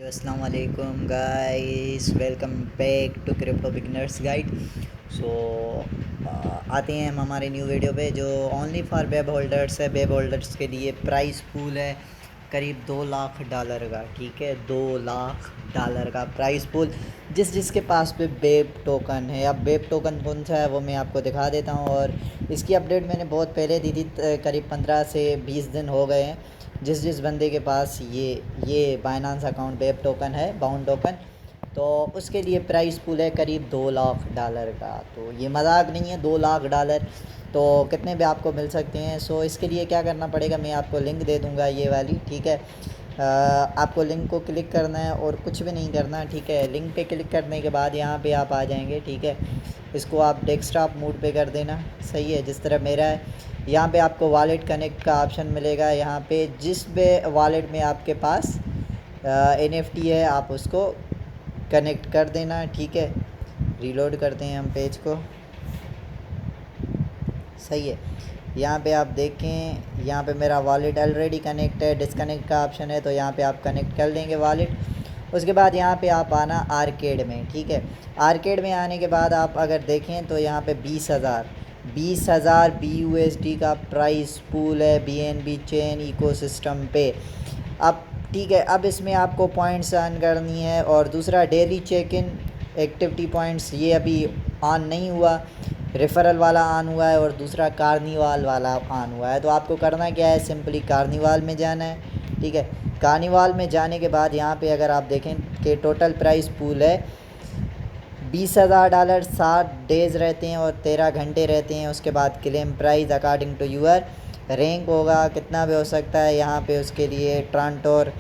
अस्सलाम वालेकुम guys, welcome back to crypto beginners guide. So आते हैं हम हमारे न्यू वीडियो पे जो ओनली फॉर वेब होल्डर्स है। वेब होल्डर्स के लिए प्राइस पूल है करीब $2 लाख का। ठीक है, $2 लाख का प्राइस पूल जिसके पास पे वेब टोकन है। अब वेब टोकन कौन सा है वो मैं आपको दिखा देता हूँ। और इसकी अपडेट मैंने बहुत पहले दी थी, करीब 15 से 20 दिन हो गए हैं। जिस बंदे के पास ये बाइनांस अकाउंट वेब टोकन है, बाउंड टोकन, तो उसके लिए प्राइस पूल है करीब $2 लाख का। तो ये मजाक नहीं है, $2 लाख तो कितने भी आपको मिल सकते हैं। सो इसके लिए क्या करना पड़ेगा, मैं आपको लिंक दे दूंगा ये वाली। ठीक है, आपको लिंक को क्लिक करना है और कुछ भी नहीं करना। ठीक है, लिंक पे क्लिक करने के बाद यहाँ पे आप आ जाएंगे। ठीक है, इसको आप डेस्कटॉप मोड पे कर देना। सही है, जिस तरह मेरा है। यहाँ पे आपको वॉलेट कनेक्ट का ऑप्शन मिलेगा। यहाँ पे जिस भी वॉलेट में आपके पास NFT है आप उसको कनेक्ट कर देना। ठीक है, रीलोड करते हैं हम पेज को। सही है, यहाँ पे आप देखें, यहाँ पे मेरा वॉलेट ऑलरेडी कनेक्ट है। डिस्कनेक्ट का ऑप्शन है तो यहाँ पे आप कनेक्ट कर देंगे वॉलेट। उसके बाद यहाँ पे आप आना आर्केड में। ठीक है, आर्केड में आने के बाद आप अगर देखें तो यहाँ पे 20,000 BUSD का प्राइस पूल है BNB चेन इकोसिस्टम पे। अब ठीक है, अब इसमें आपको पॉइंट्स अर्न करनी है। और दूसरा daily check in activity points, ये अभी ऑन नहीं हुआ। रेफरल वाला ऑन हुआ है और दूसरा कार्निवाल वाला ऑन हुआ है। तो आपको करना क्या है, सिंपली कार्निवाल में जाना है। ठीक है, कार्निवाल में जाने के बाद यहाँ पे अगर आप देखें कि टोटल प्राइस पूल है $20,000। 7 डेज़ रहते हैं और 13 घंटे रहते हैं। उसके बाद claim prize according to your rank होगा, कितना भी हो सकता है। यहाँ पे उसके लिए ट्रांटोर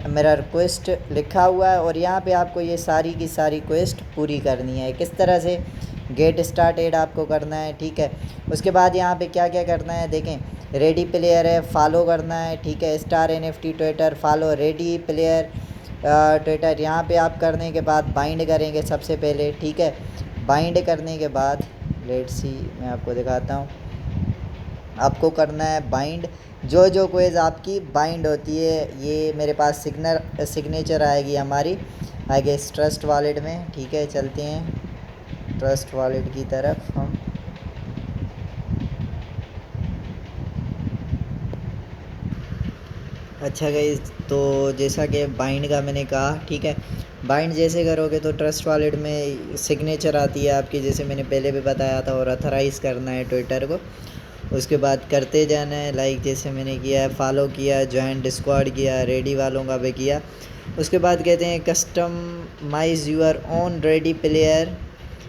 मिरर क्वेस्ट लिखा हुआ है और यहाँ पे आपको ये सारी की सारी क्वेस्ट पूरी करनी है। किस तरह से, गेट स्टार्टेड आपको करना है। ठीक है, उसके बाद यहाँ पे क्या क्या करना है देखें, रेडी प्लेयर है, फॉलो करना है। ठीक है, star NFT Twitter follow, Ready player Twitter यहाँ पे आप करने के बाद बाइंड करेंगे सबसे पहले। ठीक है, बाइंड करने के बाद लेट्स सी, मैं आपको दिखाता हूँ। आपको करना है बाइंड, जो क्वेज आपकी बाइंड होती है। ये मेरे पास सिग्नेचर आएगी हमारी, आगे ट्रस्ट वॉलेट में। ठीक है, चलते हैं ट्रस्ट वॉलेट की तरफ हम। अच्छा गाइस, तो जैसा कि बाइंड का मैंने कहा, ठीक है, बाइंड जैसे करोगे तो ट्रस्ट वॉलेट में सिग्नेचर आती है आपकी, जैसे मैंने पहले भी बताया था। और अथराइज़ करना है ट्विटर को। उसके बाद करते जाना है, लाइक जैसे मैंने किया है, फॉलो किया, ज्वाइन डिस्कॉर्ड किया, रेडी वालों का भी किया। उसके बाद कहते हैं customise your own Ready Player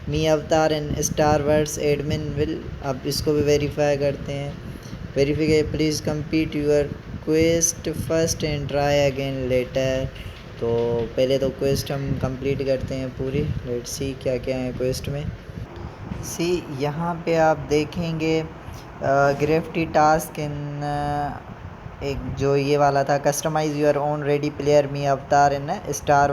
Me avatar in star words admin will. अब इसको भी वेरीफाई करते हैं। Verify, please complete your quest first and try again later. तो पहले तो क्वेस्ट हम कंप्लीट करते हैं पूरी। लेट्स सी क्या क्या है क्वेस्ट में। सी यहाँ पे आप देखेंगे ग्रेफ्टी टास्क इन एक जो ये वाला था, customise your own Ready Player Me avatar in star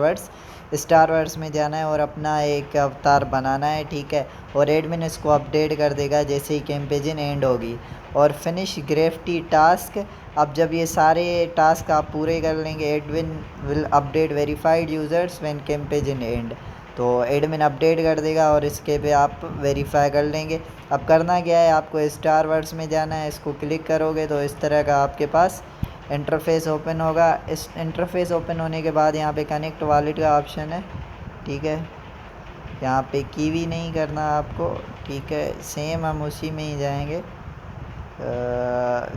words में जाना है और अपना एक अवतार बनाना है। ठीक है, और एडमिन इसको अपडेट कर देगा जैसे ही कैंपेजन एंड होगी। और फिनिश ग्रेफ्टी टास्क, अब जब ये सारे टास्क आप पूरे कर लेंगे, admin will update verified users when campaign end. तो एडमिन अपडेट कर देगा और इसके पे आप वेरीफाई कर लेंगे। अब करना क्या है, आपको स्टार वर्ड्स में जाना है। इसको क्लिक करोगे तो इस तरह का आपके पास इंटरफेस ओपन होगा। इस इंटरफेस ओपन होने के बाद यहाँ पे कनेक्ट वॉलेट का ऑप्शन है। ठीक है, यहाँ पे कीवी नहीं करना आपको। ठीक है, सेम हम उसी में ही जाएंगे।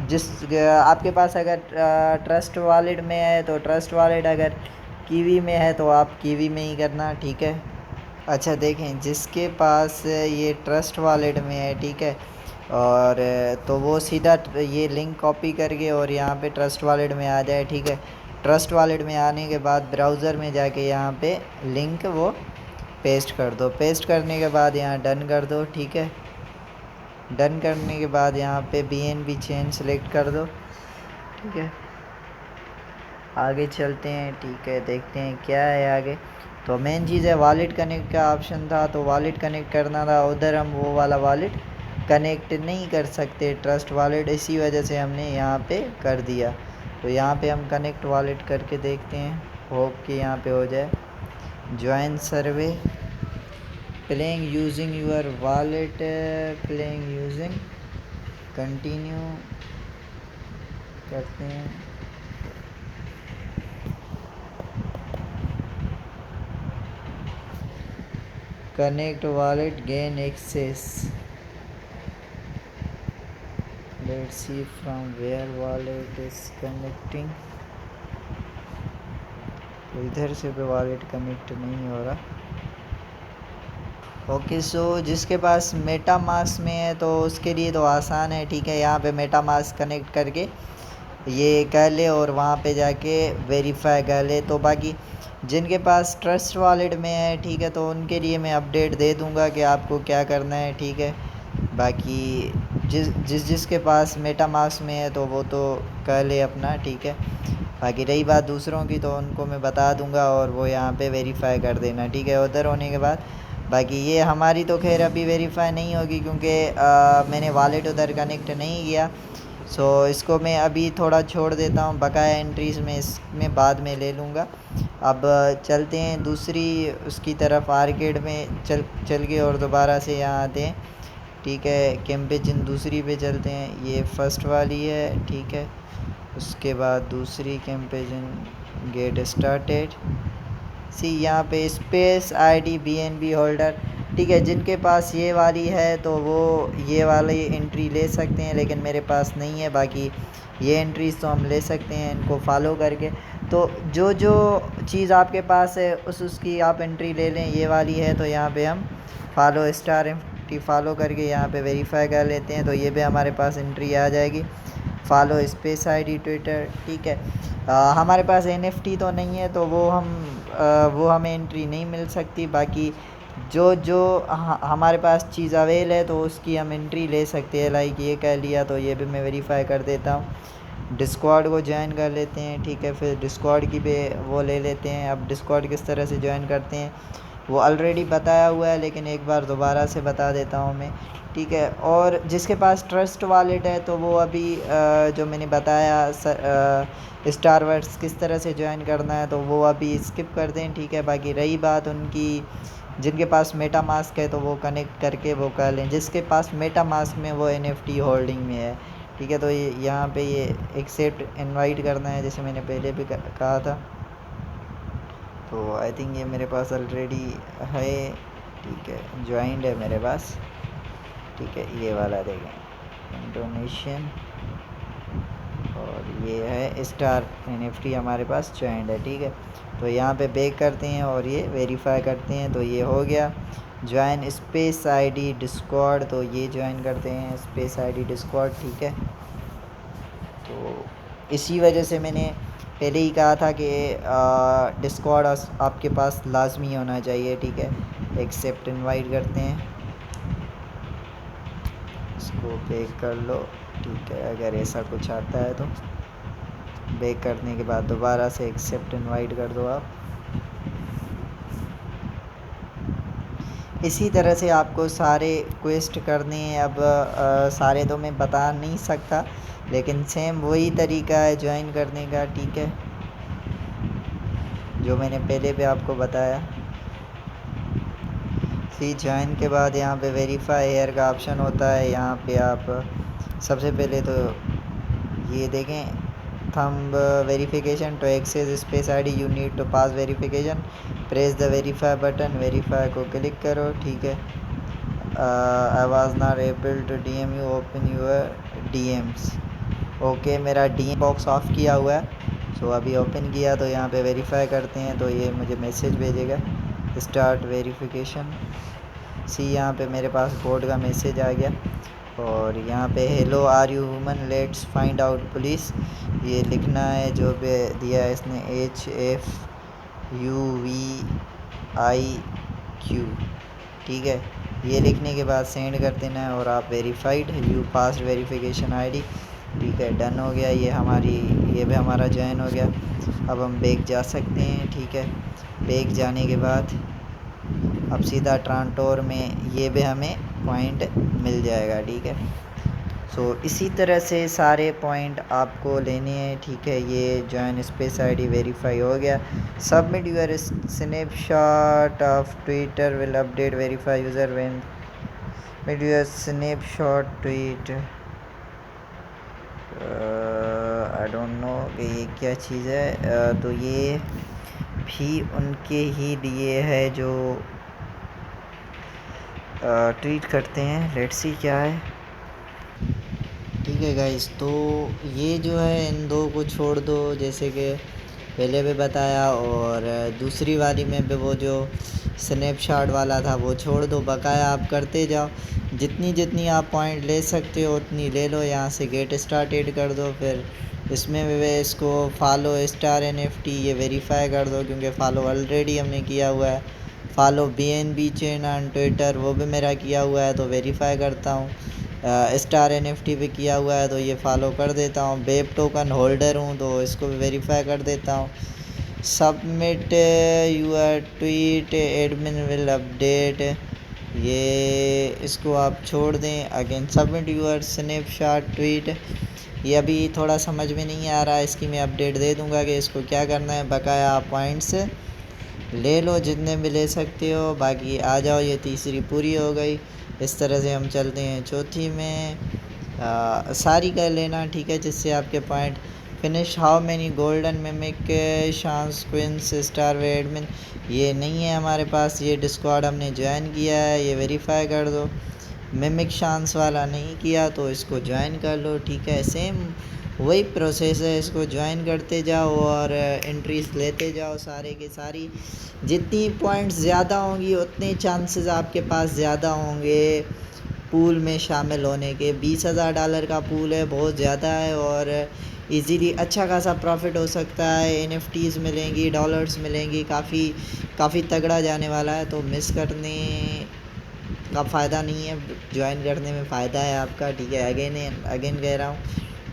जिस आपके पास अगर ट्रस्ट वॉलेट में है तो ट्रस्ट वॉलेट, अगर कीवी में है तो आप कीवी में ही करना। ठीक है, अच्छा देखें, जिसके पास ये ट्रस्ट वॉलेट में है, ठीक है, और तो वो सीधा ये लिंक कॉपी करके और यहाँ पे ट्रस्ट वॉलेट में आ जाए। ठीक है, ट्रस्ट वॉलेट में आने के बाद ब्राउज़र में जाके यहाँ पे लिंक वो पेस्ट कर दो। पेस्ट करने के बाद यहाँ डन कर दो। ठीक है, डन करने के बाद यहाँ पे BNB चेन सेलेक्ट कर दो। ठीक है, आगे चलते हैं। ठीक है, देखते हैं क्या है आगे। तो मेन चीज़ है वॉलेट कनेक्ट का ऑप्शन था, तो वॉलेट कनेक्ट करना था। उधर हम वो वाला वॉलेट कनेक्ट नहीं कर सकते, ट्रस्ट वॉलेट, इसी वजह से हमने यहाँ पे कर दिया। तो यहाँ पे हम कनेक्ट वॉलेट करके देखते हैं। होप कि यहाँ पे हो जाए। Join survey, playing using your wallet, playing using, continue करते हैं। Connect wallet, gain access, let's see from where wallet is connecting. तो इधर से भी वॉलेट कनेक्ट नहीं हो रहा। ओके, सो जिसके पास मेटामास्क में है तो उसके लिए तो आसान है, ठीक है। यहाँ पे मेटामास्क कनेक्ट करके ये कर ले और वहाँ पे जाके वेरीफाई कर ले। तो बाकी जिनके पास ट्रस्ट वॉलेट में है, ठीक है, तो उनके लिए मैं अपडेट दे दूँगा कि आपको क्या करना है, ठीक है। बाकी जिसके पास मेटामास्क में है तो वो तो कर ले अपना, ठीक है। बाकी रही बात दूसरों की तो उनको मैं बता दूंगा और वो यहाँ पे वेरीफाई कर देना, ठीक है, उधर होने के बाद। बाकी ये हमारी तो खैर अभी वेरीफाई नहीं होगी क्योंकि मैंने वॉलेट उधर कनेक्ट नहीं किया। सो इसको मैं अभी थोड़ा छोड़ देता हूँ, बकाया एंट्रीज़ में इसमें बाद में ले लूँगा। अब चलते हैं दूसरी उसकी तरफ, आर्केड में चल के और दोबारा से यहाँ आते हैं, ठीक है। कैंपेजिन दूसरी पे चलते हैं, ये फर्स्ट वाली है, ठीक है। उसके बाद दूसरी कैंपेजन, गेट स्टार्टेड। सी यहाँ पे स्पेस आईडी BNB होल्डर, ठीक है। जिनके पास ये वाली है तो वो ये वाली एंट्री ले सकते हैं, लेकिन मेरे पास नहीं है। बाकी ये एंट्रीज तो हम ले सकते हैं इनको फॉलो करके। तो जो जो चीज़ आपके पास है उसकी आप एंट्री ले लें। ये वाली है तो यहाँ पे हम फॉलो स्टार एंट्री फॉलो करके यहाँ पे वेरीफाई कर लेते हैं, तो ये भी हमारे पास एंट्री आ जाएगी। फॉलो स्पेस आईडी ट्विटर, ठीक है। हमारे पास NFT तो नहीं है तो वो हमें एंट्री नहीं मिल सकती। बाकी जो जो हमारे पास चीज़ अवेल है तो उसकी हम एंट्री ले सकते हैं। लाइक ये कह लिया तो ये भी मैं वेरीफाई कर देता हूँ। डिस्कॉर्ड को ज्वाइन कर लेते हैं, ठीक है। फिर डिस्कॉर्ड की भी वो ले लेते हैं। अब डिस्कॉर्ड किस तरह से ज्वाइन करते हैं वो ऑलरेडी बताया हुआ है, लेकिन एक बार दोबारा से बता देता हूँ मैं, ठीक है। और जिसके पास ट्रस्ट वॉलेट है तो वो अभी जो मैंने बताया स्टार वर्ड्स किस तरह से ज्वाइन करना है तो वो अभी स्किप कर दें, ठीक है। बाकी रही बात उनकी जिनके पास मेटा मास्क है तो वो कनेक्ट करके वो कर लें। जिसके पास मेटा मास्क में वो NFT होल्डिंग में है, ठीक है। तो ये यहाँ पे ये एक्सेप्ट इनवाइट करना है, जैसे मैंने पहले भी कहा था। तो आई थिंक ये मेरे पास ऑलरेडी है, ठीक है, ज्वाइंड है मेरे पास, ठीक है। ये वाला देखें, इंडोनेशियन, और ये है स्टार NFT हमारे पास ज्वाइंड है, ठीक है। तो यहाँ पे बैक करते हैं और ये वेरीफाई करते हैं, तो ये हो गया ज्वाइन स्पेस आईडी डिस्कॉर्ड। तो ये ज्वाइन करते हैं स्पेस आईडी डिस्कॉर्ड, ठीक है। तो इसी वजह से मैंने पहले ही कहा था कि डिस्कॉर्ड आपके पास लाजमी होना चाहिए, ठीक है। एक्सेप्ट इनवाइट करते हैं, इसको बैक कर लो, ठीक है। अगर ऐसा कुछ आता है तो बैक करने के बाद दोबारा से एक्सेप्ट इनवाइट कर दो आप। इसी तरह से आपको सारे क्वेस्ट करने हैं। अब सारे तो मैं बता नहीं सकता, लेकिन सेम वही तरीका है ज्वाइन करने का, ठीक है, जो मैंने पहले भी आपको बताया। फिर ज्वाइन के बाद यहाँ पे वेरीफाई हेयर का ऑप्शन होता है। यहाँ पे आप सबसे पहले तो ये देखें, thumb verification to access space ID you need to pass verification, press the verify button, verify को क्लिक करो, ठीक है। I was not able to DM you, open your DMs। Okay, मेरा DM बॉक्स ऑफ किया हुआ है, सो अभी open किया तो यहाँ पे वेरीफाई करते हैं, तो ये मुझे मैसेज भेजेगा स्टार्ट वेरिफिकेशन। सी यहाँ पे मेरे पास बोर्ड का मैसेज आ गया, और यहाँ पे hello are you human, let's find out police, ये लिखना है जो भी दिया है इसने, HFUVIQ, ठीक है। ये लिखने के बाद सेंड कर देना है और आप verified, you pass verification ID, ठीक है, डन हो गया। ये भी हमारा ज्वाइन हो गया। अब हम बैक जा सकते हैं, ठीक है। बैक जाने के बाद अब सीधा ट्रांटोर में ये भी हमें पॉइंट मिल जाएगा, ठीक है। सो इसी तरह से सारे पॉइंट आपको लेने हैं, ठीक है। ये जॉइन स्पेस आईडी वेरीफाई हो गया। Submit your snapshot of Twitter will update verify user when mid your snapshot tweet. I don't know कि ये क्या चीज़ है। तो ये भी उनके ही लिए है जो ट्वीट करते हैं। लेट्स सी क्या है। ठीक है गाइस, तो ये जो है इन दो को छोड़ दो, जैसे कि पहले भी बताया, और दूसरी वाली में भी वो जो स्नैपशॉट वाला था वो छोड़ दो। बकाया आप करते जाओ, जितनी जितनी आप पॉइंट ले सकते हो उतनी ले लो। यहाँ से गेट स्टार्टेड कर दो। फिर इसमें भी इसको फॉलो स्टार NFT ये वेरीफाई कर दो, क्योंकि फॉलो ऑलरेडी हमने किया हुआ है। Follow BNB chain on Twitter वो भी मेरा किया हुआ है, तो वेरीफाई करता हूँ। स्टार NFT पे किया हुआ है, तो ये फॉलो कर देता हूँ। बेब टोकन होल्डर हूँ, तो इसको भी वेरीफाई कर देता हूँ। Submit your tweet admin will update, ये इसको आप छोड़ दें। Again submit your snapshot tweet, ये अभी थोड़ा समझ में नहीं आ रहा है, इसकी मैं अपडेट दे दूंगा कि इसको क्या करना है। बकाया आप पॉइंट्स ले लो जितने भी ले सकते हो, बाकी आ जाओ। ये तीसरी पूरी हो गई। इस तरह से हम चलते हैं चौथी में। सारी कर लेना, ठीक है, जिससे आपके point finish. How many golden mimic chance queens star way admin, ये नहीं है हमारे पास। ये डिस्कॉर्ड हमने ज्वाइन किया है, ये वेरीफाई कर दो। मिमिक शांस वाला नहीं किया तो इसको ज्वाइन कर लो, ठीक है। सेम वही प्रोसेस है, इसको ज्वाइन करते जाओ और एंट्रीज लेते जाओ सारे के सारी। जितनी पॉइंट्स ज़्यादा होंगी उतने चांसेस आपके पास ज़्यादा होंगे पूल में शामिल होने के। $20,000 का पूल है, बहुत ज़्यादा है, और इजीली अच्छा खासा प्रॉफिट हो सकता है। NFTs मिलेंगी, डॉलर्स मिलेंगी, काफ़ी तगड़ा जाने वाला है। तो मिस करने का फ़ायदा नहीं है, ज्वाइन करने में फ़ायदा है आपका, ठीक है। अगेन कह रहा हूँ,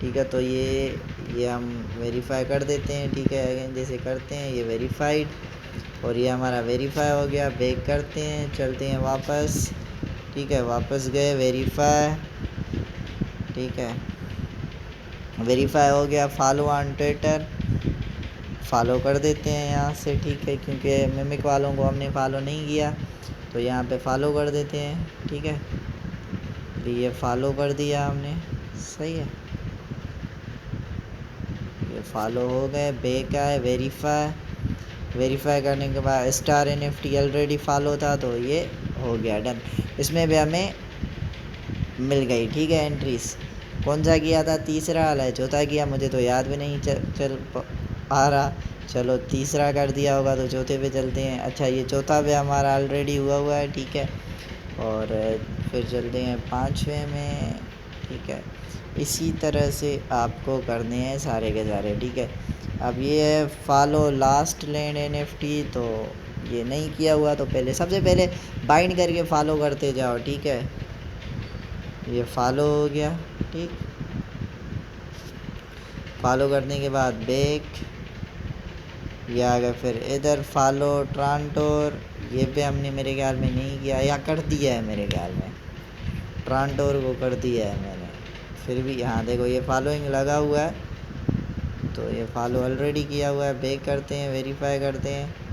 ठीक है। तो ये हम वेरीफाई कर देते हैं, ठीक है। अगेन जैसे करते हैं ये वेरीफाइड, और ये हमारा वेरीफाई हो गया। बैक करते हैं, चलते हैं वापस, ठीक है। वापस गए, वेरीफाई, ठीक है, वेरीफाई हो गया। फॉलो ऑन ट्विटर, फॉलो कर देते हैं यहाँ से, ठीक है, क्योंकि मिमिक वालों को हमने फॉलो नहीं किया, तो यहाँ पे फॉलो कर देते हैं, ठीक है। ये फॉलो कर दिया हमने, सही है। ये फॉलो हो गए। बैक आए, वेरीफाई करने के बाद स्टार NFT ऑलरेडी फॉलो था, तो ये हो गया डन। इसमें भी हमें मिल गई, ठीक है, एंट्रीज। कौन सा किया था? तीसरा वाला है, चौथा किया मुझे तो याद भी नहीं चल आ रहा। चलो तीसरा कर दिया होगा तो चौथे पे चलते हैं। अच्छा, ये चौथा पे हमारा ऑलरेडी हुआ है, ठीक है। और फिर चलते हैं पाँचवें में, ठीक है। इसी तरह से आपको करने हैं सारे के सारे, ठीक है। अब ये है फॉलो लास्ट लैंड NFT, तो ये नहीं किया हुआ तो पहले सबसे पहले बाइंड करके फॉलो करते जाओ, ठीक है। ये फॉलो हो गया, ठीक। फॉलो करने के बाद बैक, ये आ गया। फिर इधर फॉलो ट्रांटोर, ये पे हमने मेरे ख्याल में नहीं किया, या कर दिया है मेरे ख्याल में, ट्रांटोर को कर दिया है मैंने। फिर भी यहाँ देखो ये फॉलोइंग लगा हुआ है, तो ये फॉलो ऑलरेडी किया हुआ है। बैक करते हैं, वेरीफाई करते हैं।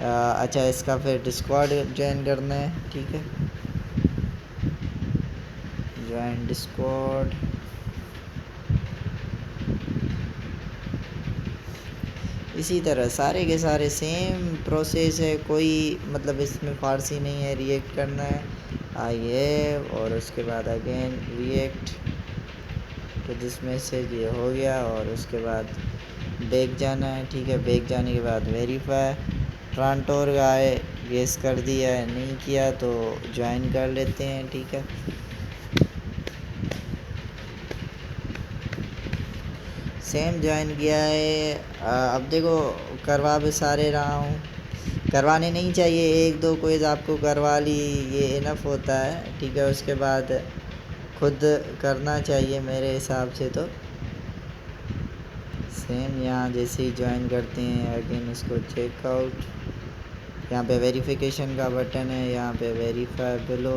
अच्छा, इसका फिर डिस्कॉर्ड ज्वाइन करना है, ठीक है। ज्वाइन डिस्कॉर्ड, इसी तरह सारे के सारे सेम प्रोसेस है, कोई मतलब इसमें फारसी नहीं है। रिएक्ट करना है, आइए, और उसके बाद अगेन रिएक्ट तो दिस मैसेज, ये हो गया। और उसके बाद बैक जाना है, ठीक है। बैक जाने के बाद वेरीफाई, ट्रांटोर का है, गेस कर दिया है, नहीं किया तो ज्वाइन कर लेते हैं, ठीक है। सेम ज्वाइन किया है। अब देखो करवा भी सारे रहा हूँ, करवाने नहीं चाहिए, एक दो क्विज़ आपको करवा ली ये इनफ होता है, ठीक है। उसके बाद खुद करना चाहिए मेरे हिसाब से। तो सेम यहाँ जैसे ही ज्वाइन करते हैं, अगेन इसको चेकआउट, यहाँ पे वेरिफिकेशन का बटन है, यहाँ पे वेरीफाई बिलो,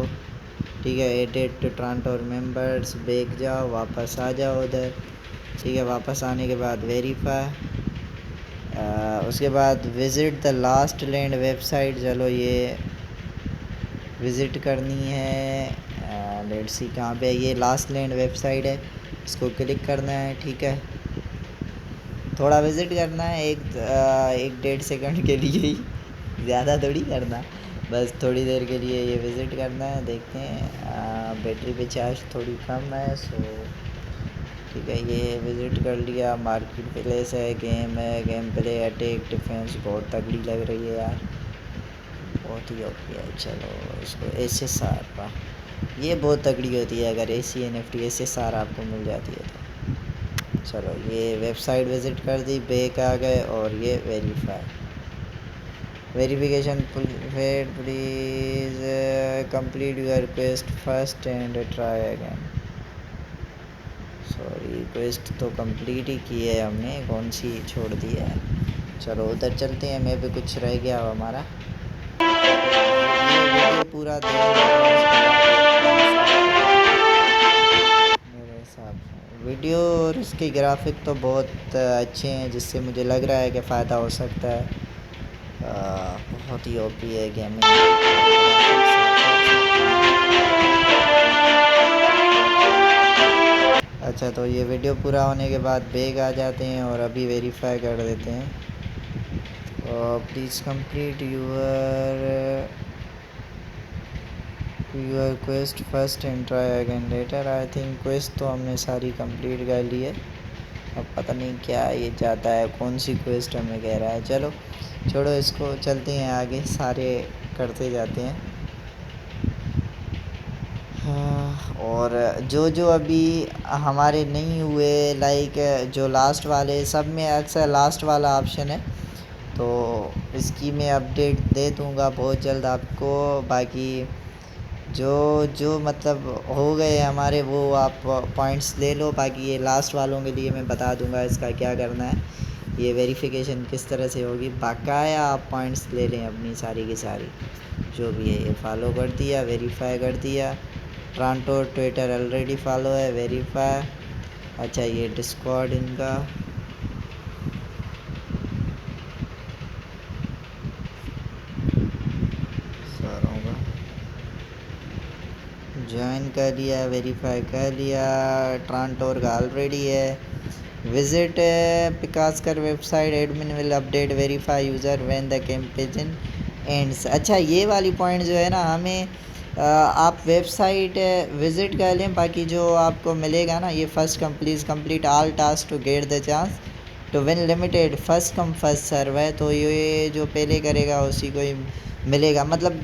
ठीक है। एडिट टू ट्रांटोर मेंबर्स, बैक जाओ, वापस आ जाओ उधर, ठीक है। वापस आने के बाद वेरीफाई, उसके बाद visit the last land website, चलो ये विज़िट करनी है। लेट्स सी कहाँ पे, ये लास्ट लैंड वेबसाइट है, इसको क्लिक करना है, ठीक है। थोड़ा विज़िट करना है, एक 1.5 सेकंड के लिए ही, ज़्यादा थोड़ी करना, बस थोड़ी देर के लिए ये विज़िट करना है। देखते हैं बैटरी पे चार्ज थोड़ी कम है, सो ठीक है। ये विज़िट कर लिया। मार्केट प्लेस है, गेम प्ले, अटैक, डिफेंस, बहुत तगड़ी लग रही है यार, बहुत ही ओके है। चलो इसको SSR का, ये बहुत तगड़ी होती है अगर AC NFT SSR आपको मिल जाती है तो। चलो ये वेबसाइट विज़िट कर दी, बैक आ गए, और ये verification failed, please complete your request first and try again. Sorry, request तो कंप्लीट ही की है हमने, कौन सी छोड़ दी है। चलो उधर चलते हैं, मैं भी कुछ रह गया हो हमारा। ये पूरा मेरे हिसाब से वीडियो और इसके ग्राफिक तो बहुत अच्छे हैं, जिससे मुझे लग रहा है कि फ़ायदा हो सकता है। बहुत ही ओपी है गेमिंग। अच्छा, तो ये वीडियो पूरा होने के बाद बैग आ जाते हैं और अभी वेरीफाई कर देते हैं। Please complete your quest first and try again letter. I think quest तो हमने सारी कंप्लीट कर ली है, अब पता नहीं क्या ये चाहता है, कौन सी क्वेस्ट हमें कह रहा है। चलो छोड़ो इसको, चलते हैं आगे, सारे करते जाते हैं। और जो अभी हमारे नहीं हुए, लाइक जो लास्ट वाले, सब में अक्सर लास्ट वाला ऑप्शन है, तो इसकी मैं अपडेट दे दूँगा बहुत जल्द आपको। बाकी जो मतलब हो गए हमारे, वो आप पॉइंट्स ले लो। बाकी ये लास्ट वालों के लिए मैं बता दूंगा इसका क्या करना है, ये वेरिफिकेशन किस तरह से होगी। बाकाया आप पॉइंट्स ले लें अपनी सारी की सारी, जो भी है। ये फॉलो कर दिया, वेरीफाई कर दिया। ट्रांटो ट्विटर ऑलरेडी फॉलो है, वेरीफाई। अच्छा, ये डिस्कॉर्ड इनका, ज्वाइन कर लिया, वेरीफाई कर लिया। ट्रांटोर का ऑलरेडी है। विजिट पिकासकर website, admin will update verify user when the campaign ends. अच्छा, ये वाली पॉइंट जो है ना, हमें आप वेबसाइट विज़िट कर लें, बाकी जो आपको मिलेगा ना, ये first complete all task to get the chance to win limited, first come first serve है, तो ये जो पहले करेगा उसी को ही मिलेगा। मतलब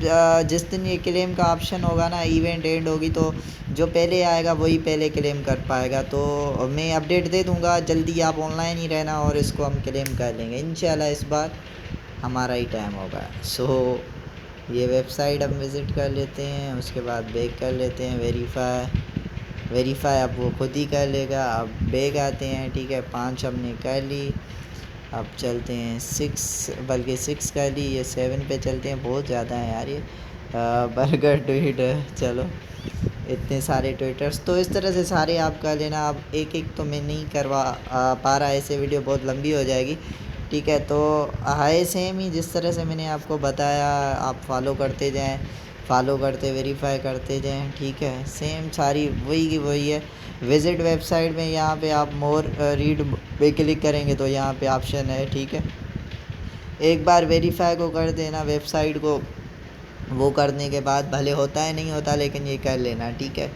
जिस दिन ये क्लेम का ऑप्शन होगा ना, इवेंट एंड होगी, तो जो पहले आएगा वही पहले क्लेम कर पाएगा। तो मैं अपडेट दे दूंगा जल्दी, आप ऑनलाइन ही रहना और इसको हम क्लेम कर लेंगे इंशाल्लाह। इस बार हमारा ही टाइम होगा। सो ये वेबसाइट हम विज़िट कर लेते हैं, उसके बाद बैक कर लेते हैं, वेरीफाई अब वो खुद ही कर लेगा। अब बैक आते हैं, ठीक है। 5 हमने कर ली, अब चलते हैं 6, बल्कि 6 कर ली, ये 7 पे चलते हैं। बहुत ज़्यादा है यार ये बर्गर ट्विटर। चलो इतने सारे ट्विटर्स, तो इस तरह से सारे आप कर लेना। अब एक एक तो मैं नहीं करवा पा रहा, ऐसे वीडियो बहुत लंबी हो जाएगी, ठीक है। तो है सेम ही जिस तरह से मैंने आपको बताया, आप फॉलो करते जाएं, फॉलो करते वेरीफाई करते जाएं, ठीक है। सेम सारी वही की वही है। विज़िट वेबसाइट में यहाँ पे आप मोर रीड पे क्लिक करेंगे तो यहाँ पे ऑप्शन है, ठीक है। एक बार वेरीफाई को कर देना वेबसाइट को, वो करने के बाद भले होता है नहीं होता, लेकिन ये कर लेना, ठीक है।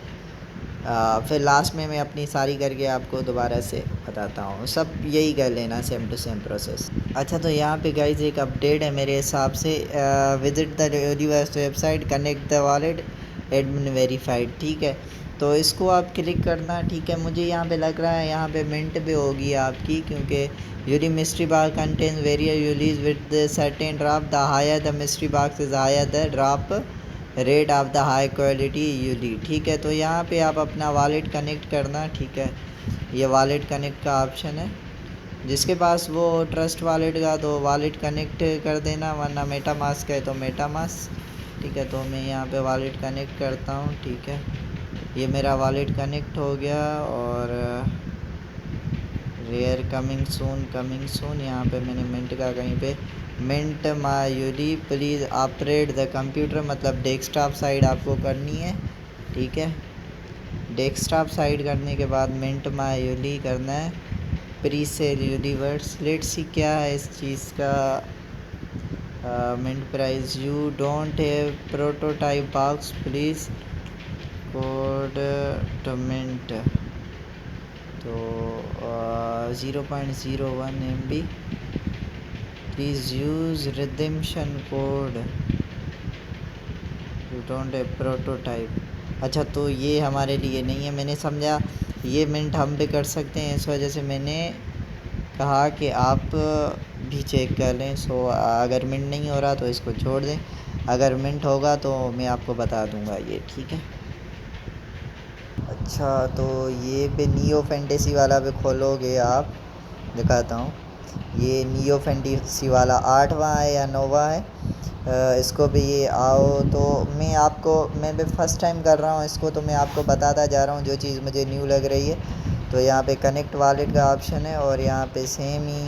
फिर लास्ट में मैं अपनी सारी करके आपको दोबारा से बताता हूँ, सब यही कर लेना, सेम टू सेम प्रोसेस। अच्छा, तो यहाँ पे गाइज एक अपडेट है मेरे हिसाब से, visit the universe website, connect the wallet, admin verified, ठीक है। तो इसको आप क्लिक करना, ठीक है। मुझे यहाँ पे लग रहा है यहाँ पे मिंट पे होगी आपकी, क्योंकि your mystery box contains various yulis with the certain drop, the higher the mystery box is higher the drop rate of the high quality yuli, ठीक है। तो यहाँ पे आप अपना वॉलेट कनेक्ट करना, ठीक है। ये वॉलेट कनेक्ट का ऑप्शन है, जिसके पास वो ट्रस्ट वॉलेट का, तो वॉलेट कनेक्ट कर देना, वरना मेटामास्क है तो मेटामास्क, ठीक है। तो मैं यहाँ पे वॉलेट कनेक्ट करता हूँ, ठीक है। ये मेरा वॉलेट कनेक्ट हो गया और रेयर कमिंग सून यहाँ पे मैंने मिंट का कहीं पे mint my yuli please operate the computer, मतलब डेस्कटॉप साइड आपको करनी है, ठीक है। डेस्कटॉप साइड करने के बाद मिंट मायूरी करना है, pre sale universe. Let's see क्या है इस चीज़ का mint price. You don't have prototype box please code to mint. तो 0.01 MB please use redemption code. You don't have prototype. अच्छा, तो ये हमारे लिए नहीं है, मैंने समझा ये मिंट हम भी कर सकते हैं, इस वजह से मैंने कहा कि आप भी चेक कर लें। सो अगर मिंट नहीं हो रहा तो इसको छोड़ दें, अगर मिंट होगा तो मैं आपको बता दूंगा ये, ठीक है। अच्छा, तो ये पे नियो फैंटेसी वाला पे खोलोगे आप, दिखाता हूँ। ये नियो फैंटेसी वाला 8वां है या 9वां है, इसको भी ये आओ। तो मैं भी फ़र्स्ट टाइम कर रहा हूँ इसको, तो मैं आपको बताता जा रहा हूँ जो चीज़ मुझे न्यू लग रही है। तो यहाँ पे कनेक्ट वॉलेट का ऑप्शन है और यहाँ पे सेम ही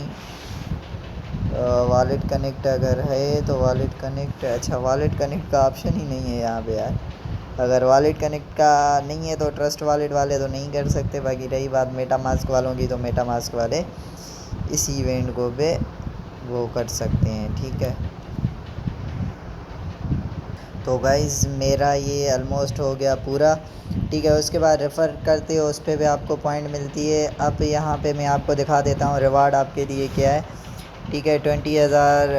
वॉलेट कनेक्ट अगर है तो वॉलेट कनेक्ट, अच्छा वॉलेट कनेक्ट का ऑप्शन ही नहीं है यहाँ पे यार। अगर वॉलेट कनेक्ट का नहीं है तो ट्रस्ट वॉलेट वाले तो नहीं कर सकते। बाकी रही बात मेटा मास्क वालों की, तो मेटा मास्क वाले इस इवेंट को पे वो कर सकते हैं, ठीक है। तो गाइज़ मेरा ये ऑलमोस्ट हो गया पूरा, ठीक है। उसके बाद रेफ़र करते हो उस पर भी आपको पॉइंट मिलती है। अब यहाँ पे मैं आपको दिखा देता हूँ रिवार्ड आपके लिए क्या है, ठीक है। 20,000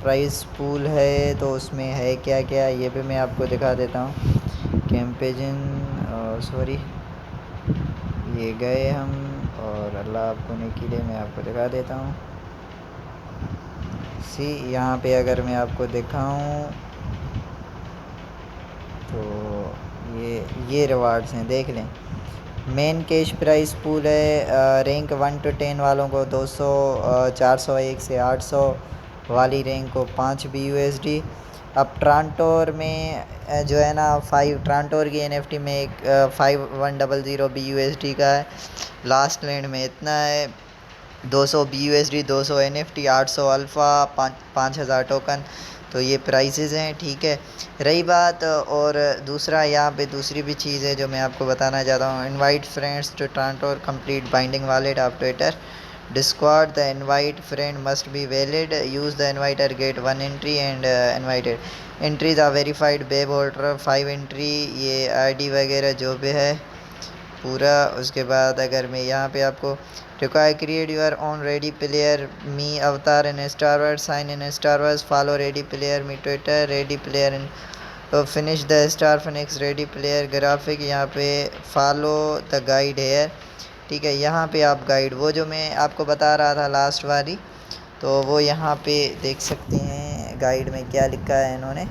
प्राइस पूल है, तो उसमें है क्या क्या ये भी मैं आपको दिखा देता हूँ। कैंपेजन सॉरी ये गए हम, और अल्लाह आपको नेकी दे, मैं आपको दिखा देता हूँ। सी यहाँ पे अगर मैं आपको दिखाऊँ तो ये रिवार्ड्स हैं, देख लें। मेन कैश प्राइस पूल है, रैंक 1 to 10 वालों को 200, 401 से 800 वाली रैंक को 5 BUSD। अब ट्रांटोर में जो है ना 5 ट्रांटोर की NFT में एक 5100 BUSD का है। लास्ट लैंड में इतना है 200 BUSD, 200 NFT, 800 अल्फ़ा, 5000 टोकन। तो ये प्राइसेस हैं, ठीक है। रही बात और दूसरा यहाँ पे दूसरी भी चीज़ है जो मैं आपको बताना चाहता हूँ। Invite friends to Trantor complete binding wallet of Twitter Discord. The invite friend must be valid, use the inviter get 1 entry and invited entries are verified web holder 5 entry, ये ID वगैरह जो भी है पूरा। उसके बाद अगर मैं यहाँ पे आपको require create your own Ready Player Me avatar in star verse, sign in star verse, follow Ready Player Me Twitter, Ready Player in finish the star phoenix, Ready Player graphic, यहाँ पे फॉलो द गाइड है, ठीक है। यहाँ पे आप guide वो जो मैं आपको बता रहा था लास्ट वाली, तो वो यहाँ पे देख सकते हैं गाइड में क्या लिखा है, इन्होंने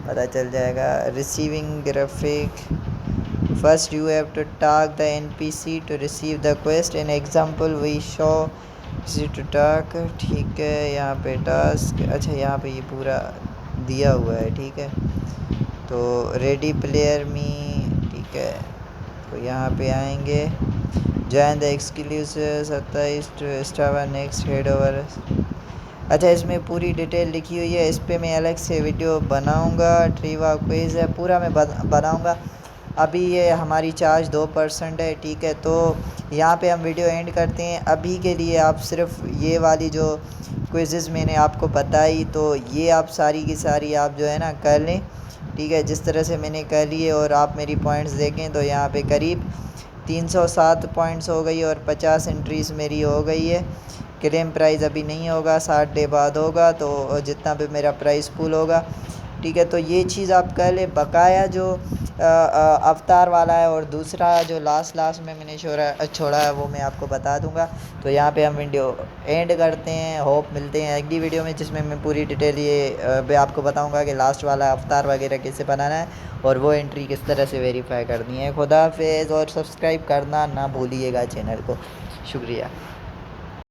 पता चल जाएगा। Receiving graphic first you have to talk the NPC to receive the quest, in example we show to talk, ठीक है। यहाँ पे टास्क, अच्छा यहाँ पे ये पूरा दिया हुआ है, ठीक है। तो रेडी प्लेयर मी, ठीक है। तो यहाँ पे आएंगे, join the exclusive 27 to star next head over. अच्छा, इसमें पूरी डिटेल लिखी हुई है, इस पर मैं अलग से वीडियो बनाऊंगा। ट्रीवा क्विज़ है पूरा मैं बनाऊंगा। अभी ये हमारी चार्ज 2% है, ठीक है। तो यहाँ पे हम वीडियो एंड करते हैं। अभी के लिए आप सिर्फ ये वाली जो क्विज़ेस मैंने आपको बताई, तो ये आप सारी की सारी आप जो है ना कर लें, ठीक है। जिस तरह से मैंने कर लिए और आप मेरी पॉइंट्स देखें तो यहाँ पे करीब 307 पॉइंट्स हो गई और 50 एंट्रीज़ मेरी हो गई है। क्लेम प्राइस अभी नहीं होगा, 60 डे बाद होगा, तो जितना भी मेरा प्राइस पूल होगा, ठीक है। तो ये चीज़ आप कह ले। बकाया जो अवतार वाला है और दूसरा जो लास्ट में मैंने छोड़ा है वो मैं आपको बता दूंगा। तो यहाँ पे हम वीडियो एंड करते हैं। होप मिलते हैं अगली वीडियो में, जिसमें मैं पूरी डिटेल ये मैं आपको बताऊंगा कि लास्ट वाला अवतार वगैरह कैसे बनाना है और वो एंट्री किस तरह से वेरीफाई करनी है। खुदा हाफिज़, और सब्सक्राइब करना ना भूलिएगा चैनल को। शुक्रिया।